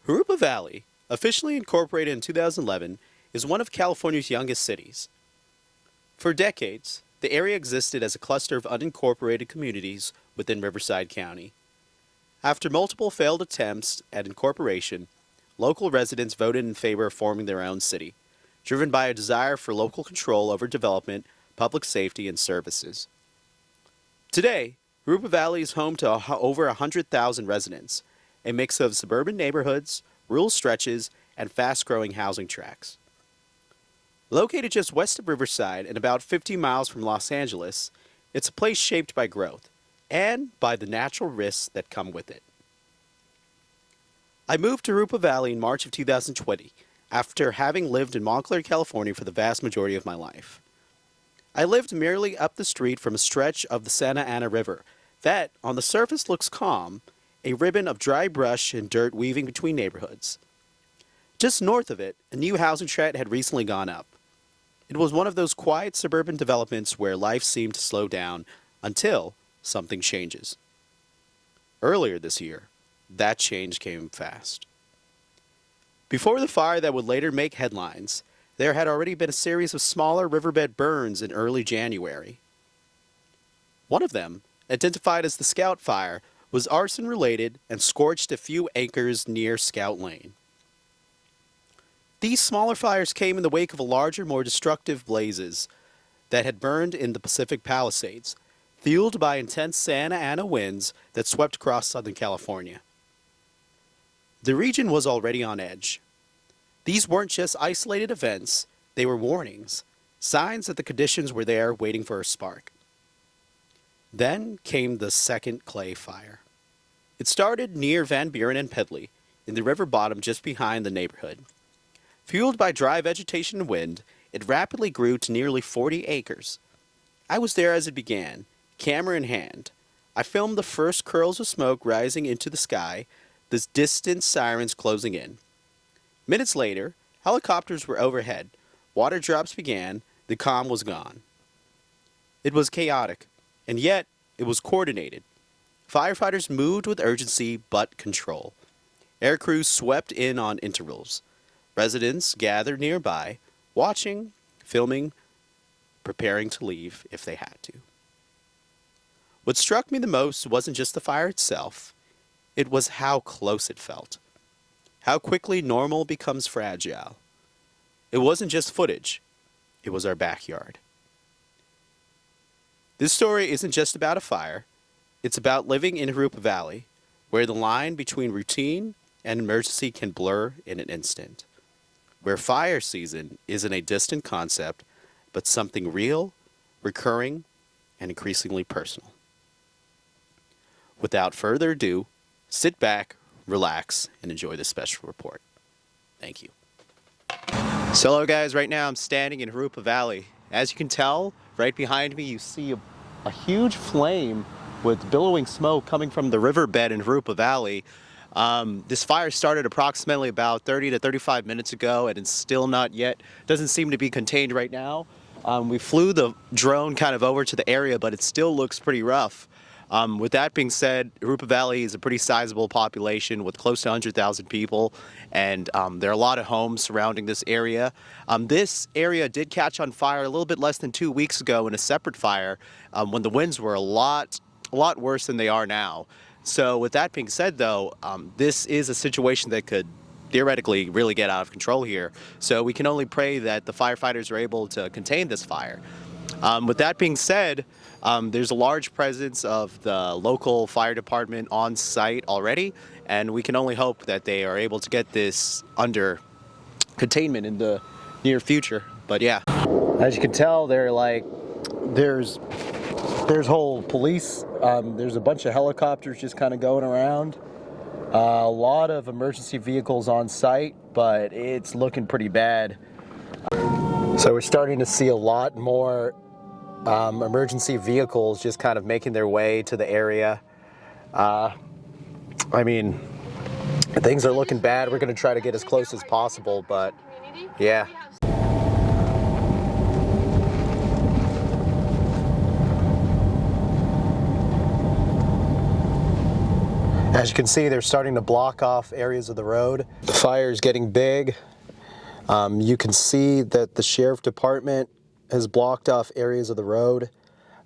Jurupa Valley, officially incorporated in 2011, is one of California's youngest cities. For decades, the area existed as a cluster of unincorporated communities within Riverside County. After multiple failed attempts at incorporation, local residents voted in favor of forming their own city, driven by a desire for local control over development, public safety, and services. Today, Jurupa Valley is home to over 100,000 residents, a mix of suburban neighborhoods, rural stretches, and fast-growing housing tracts. Located just west of Riverside and about 50 miles from Los Angeles, it's a place shaped by growth and by the natural risks that come with it. I moved to Jurupa Valley in March of 2020 after having lived in Montclair, California for the vast majority of my life. I lived merely up the street from a stretch of the Santa Ana River that, on the surface, looks calm, a ribbon of dry brush and dirt weaving between neighborhoods. Just north of it, a new housing tract had recently gone up. It was one of those quiet suburban developments where life seemed to slow down until something changes. Earlier this year, that change came fast. Before the fire that would later make headlines, there had already been a series of smaller riverbed burns in early January. One of them, identified as the Scout Fire, was arson-related and scorched a few acres near Scout Lane. These smaller fires came in the wake of larger, more destructive blazes that had burned in the Pacific Palisades, fueled by intense Santa Ana winds that swept across Southern California. The region was already on edge. These weren't just isolated events, they were warnings, signs that the conditions were there waiting for a spark. Then came the second Clay Fire. It started near Van Buren and Pedley, in the river bottom just behind the neighborhood. Fueled by dry vegetation and wind, it rapidly grew to nearly 40 acres. I was there as it began, camera in hand. I filmed the first curls of smoke rising into the sky, the distant sirens closing in. Minutes later, helicopters were overhead. Water drops began. The calm was gone. It was chaotic, and yet it was coordinated. Firefighters moved with urgency but control. Air crews swept in on intervals. Residents gathered nearby, watching, filming, preparing to leave if they had to. What struck me the most wasn't just the fire itself. It was how close it felt. How quickly normal becomes fragile. It wasn't just footage. It was our backyard. This story isn't just about a fire. It's about living in Jurupa Valley, where the line between routine and emergency can blur in an instant. Where fire season isn't a distant concept, but something real, recurring, and increasingly personal. Without further ado, sit back, relax, and enjoy this special report. Thank you. So hello guys, right now I'm standing in Jurupa Valley. As you can tell, right behind me you see a huge flame with billowing smoke coming from the riverbed in Jurupa Valley. This fire started approximately about 30 to 35 minutes ago and it's still not yet, doesn't seem to be contained right now. We flew the drone kind of over to the area, but it still looks pretty rough. With that being said, Jurupa Valley is a pretty sizable population with close to 100,000 people, and there are a lot of homes surrounding this area. This area did catch on fire a little bit less than 2 weeks ago in a separate fire when the winds were a lot worse than they are now. So with that being said though, this is a situation that could theoretically really get out of control here. So we can only pray that the firefighters are able to contain this fire. With that being said, there's a large presence of the local fire department on site already, and we can only hope that they are able to get this under containment in the near future. But yeah, as you can tell, there's whole police, there's a bunch of helicopters just kind of going around. A lot of emergency vehicles on site, but it's looking pretty bad. So we're starting to see a lot more emergency vehicles just kind of making their way to the area. I mean, things are looking bad. We're going to try to get as close as possible, but yeah. As you can see, they're starting to block off areas of the road. The fire is getting big. You can see that the sheriff department has blocked off areas of the road.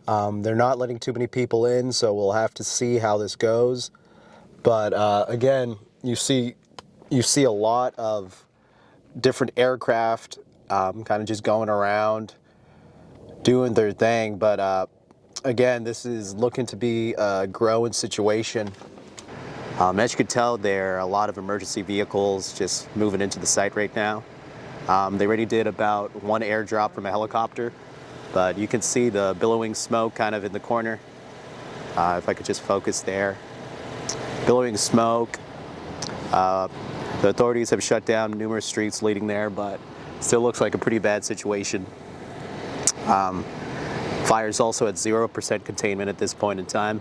They're not letting too many people in, so we'll have to see how this goes. But again, you see a lot of different aircraft kind of just going around doing their thing. But again, this is looking to be a growing situation. As you can tell, there are a lot of emergency vehicles just moving into the site right now. They already did about one airdrop from a helicopter, but you can see the billowing smoke kind of in the corner. If I could just focus there. Billowing smoke. The authorities have shut down numerous streets leading there, but still looks like a pretty bad situation. Fire's also at 0% containment at this point in time.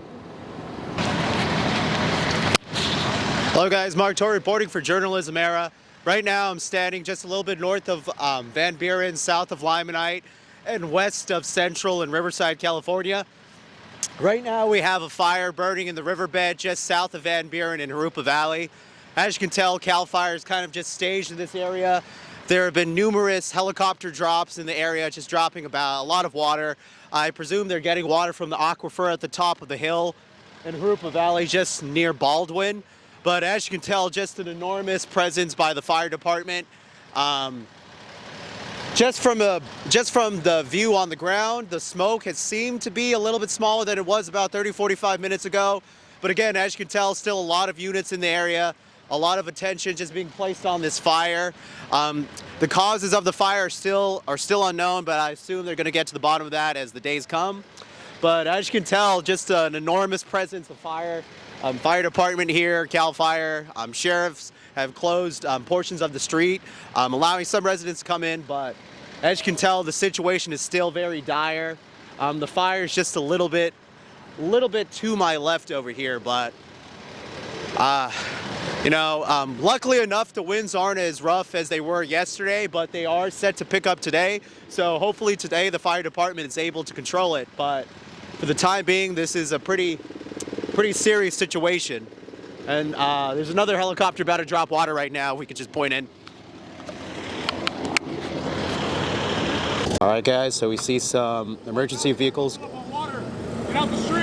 Hello guys, Mark Torrey reporting for Journalism Era. Right now I'm standing just a little bit north of Van Buren, south of Limonite, and west of Central and Riverside, California. Right now we have a fire burning in the riverbed just south of Van Buren in Jurupa Valley. As you can tell, CAL FIRE is kind of just staged in this area. There have been numerous helicopter drops in the area, just dropping about a lot of water. I presume they're getting water from the aquifer at the top of the hill in Jurupa Valley, just near Baldwin. But as you can tell, just an enormous presence by the fire department. Just from the view on the ground, the smoke has seemed to be a little bit smaller than it was about 30-45 minutes ago. But again, as you can tell, still a lot of units in the area, a lot of attention just being placed on this fire. The causes of the fire are still unknown, but I assume they're going to get to the bottom of that as the days come. But as you can tell, just an enormous presence of fire. Fire department here, CAL FIRE, sheriffs have closed portions of the street, allowing some residents to come in, but as you can tell, the situation is still very dire. The fire is just a little bit to my left over here, but luckily enough, the winds aren't as rough as they were yesterday, but they are set to pick up today. So hopefully today the fire department is able to control it. But for the time being, this is a pretty serious situation. And there's another helicopter about to drop water right now. We could just point in. All right, guys. So we see some emergency vehicles. Get out the street.